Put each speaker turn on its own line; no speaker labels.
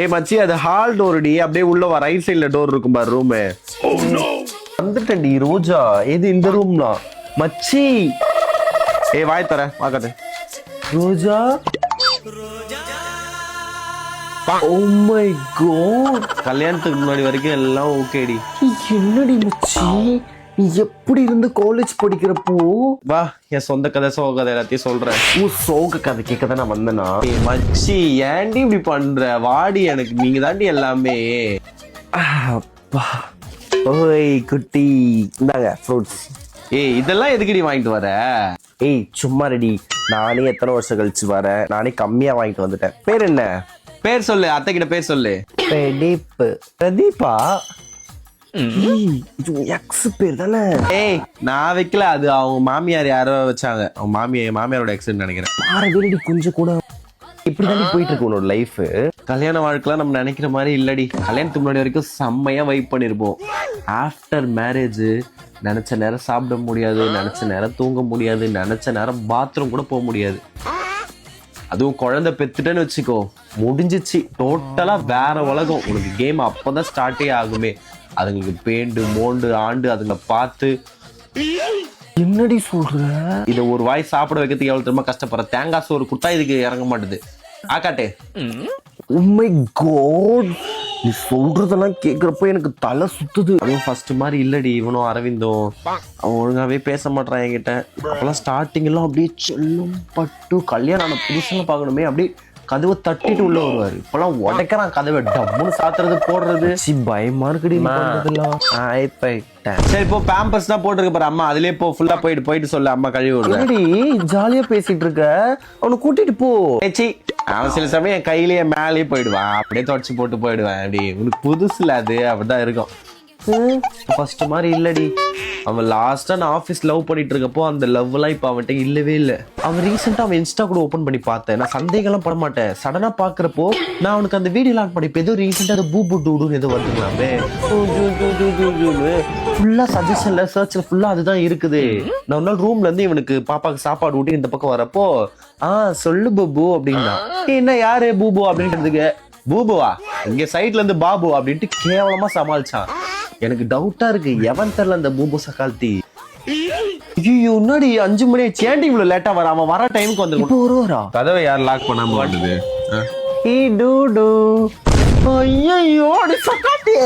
ஏய் மச்சி அது ஹால் டோர்டி, அப்படியே உள்ள வா, ரைட் சைடுல டோர் இருக்கும் பாரு ரூம். வந்துட்டேன்டி ரோஜா. எது இந்த ரூம்னா மச்சி? ஏய் வாய் தர பாக்காத. ரோஜா oh my god, கல்யாணத்துக்கு முன்னாடி வரைக்கும் எல்லாம் ஓகேடி. என்னடி மச்சி நீ எப்படி இருந்து காலேஜ் படிக்கிறப்போ? வா என் சொந்த கதை சோக கதை எல்லாத்தையும் சொல்றேன். சோக கதை கேட்கதான் நான் வந்தேனா? மச்சி ஏன்டி இப்படி பண்ற? வாடி, எனக்கு நீங்க தாண்டி எல்லாமே. ஓய் குட்டி, இந்தாங்க ஃப்ரூட்ஸ். ஏய் இதெல்லாம் எதுக்குடி வாங்கிட்டு வர? ஏய் சும்மா ரெடி, நானே எத்தனை வருஷம் கழிச்சு வரேன், நானே கம்மியா வாங்கிட்டு வந்துட்டேன். பேர் என்ன? பேர் சொல்லு, அத்தை கிட்ட பேர் சொல்லு. பிரதீப். பிரதீப்பா? இது எக்ஸ் பேர் தானே? ஏய் நான் வைக்கல, அது அவங்க மாமியார் யாரோ வச்சாங்க. அவங்க மாமியாரோட எக்ஸ்ன்னு நினைக்கிறேன். மாற வீடு கொஞ்சம் கூட இப்படிதான் போயிட்டு இருக்கு உன்னோட லைஃப். கல்யாண வாழ்க்கைலாம் நம்ம நினைக்கிற மாதிரி இல்லடி. கல்யாணத்துக்கு முன்னாடி வரைக்கும் செம்மையா வைப் பண்ணிருப்போம். ஆஃப்டர் மேரேஜ் நினைச்ச நேரம் சாப்பிட முடியாது, நினைச்ச நேரம் தூங்க முடியாது, நினைச்ச நேரம் பாத்ரூம் கூட போக முடியாது. அதுவும் குழந்தை பெத்துட்டேன்னு வச்சுக்கோ, முடிஞ்சிச்சு. டோட்டலா வேற உலகம். உனக்கு கேம் அப்பதான் ஸ்டார்டே ஆகுமே. அதுங்களுக்கு பேண்டு மோண்டு ஆண்டு அதுங்களை பார்த்து என்னடி சொல்ற? இதை ஒரு வாய் சாப்பிட வைக்கிறதுக்கு எவ்வளவு தெரியுமா கஷ்டப்படுற? தேங்காய் சோறு கொடுத்தா இதுக்கு இறங்க மாட்டுது. ஆக்காட்டே. oh my god, நீ சொல்றதெல்லாம் கேக்குறப்ப எனக்கு தலை சுத்துது. அதுவும் ஃபர்ஸ்ட் மாதிரி இல்லடி. இவனும் அரவிந்தும் அவன் ஒழுங்காவே பேச மாட்டான் என்கிட்ட. அப்பெல்லாம் ஸ்டார்டிங் எல்லாம் அப்படியே செல்லும் பட்டு கல்யாணம் ஆன புதுசுன்னு பாக்கணுமே, அப்படியே கதவை தட்டிட்டு உள்ள வருவாரு. இப்பெல்லாம் உடைக்கிறான் கதவை, டம்முன்னு சாத்துறது போடுறது. பயமா இருக்குடி. சரி இப்போ பேம்பர்ஸ் தான் போட்டுருக்க பாரு அம்மா, அதுலயே போ, ஃபுல்லா போயிட்டு சொல்லு அம்மா கழுவி விடுறேன். ஜாலியா பேசிட்டு இருக்க, அவனை கூட்டிட்டு போ. அவன் சில சமயம் என் கையிலேயே மேலேயே போயிடுவான், அப்படியே தொடச்சு போட்டு போயிடுவேன். அப்படி உனக்கு புதுசுல அது அப்படிதான் இருக்கும். ஃபர்ஸ்ட் மாதிரி இல்லடி. அவன் லாஸ்டா நான் ஆஃபீஸ் லவ் பண்ணிட்டு இருக்கப்போ அந்த லவ் எல்லாம் இப்ப அவன்கிட்ட இல்லவே இல்லை. அவன் ரீசெண்டா அவன் இன்ஸ்டா கூட ஓபன் பண்ணி பார்த்தேன். நான் சந்தேகம்லாம் பட மாட்டேன். சடனா பாக்குறப்போ நான் அவனுக்கு அந்த வீடியோ லாக் பண்ணி ஏதோ ரீசெண்டா அது பூபு டூடுன்னு ஏதோ வந்துக்கலாமே. ஃபுல்லா சஜஷன்ல சர்ச்ல ஃபுல்லா அதுதான் இருக்குது. நான் ஒரு நாள் ரூம்ல இருந்து இவனுக்கு பாப்பாக்கு சாப்பாடு ஊட்டி இந்த பக்கம் வரப்போ சொல்லு பூபு அப்படின்னா, என்ன யாரு பூபு அப்படின்றதுக்கு, பூபுவா இங்க சைட்ல இருந்து பாபு அப்படின்ட்டு கேவலமா சமாளிச்சான். எனக்கு டவுட்டா இருக்கு, எவன் தெரியல அந்த பூபு சகால்த்தி. ஐயோ முன்னாடி 5 மணி சேண்டி இவ்வளவு லேட்டா வர, அவன் வர டைமுக்கு வந்து ஒருவரா கதவை யார் லாக் பண்ணாம வாட்டுது. ஐயோ சகால்த்தி.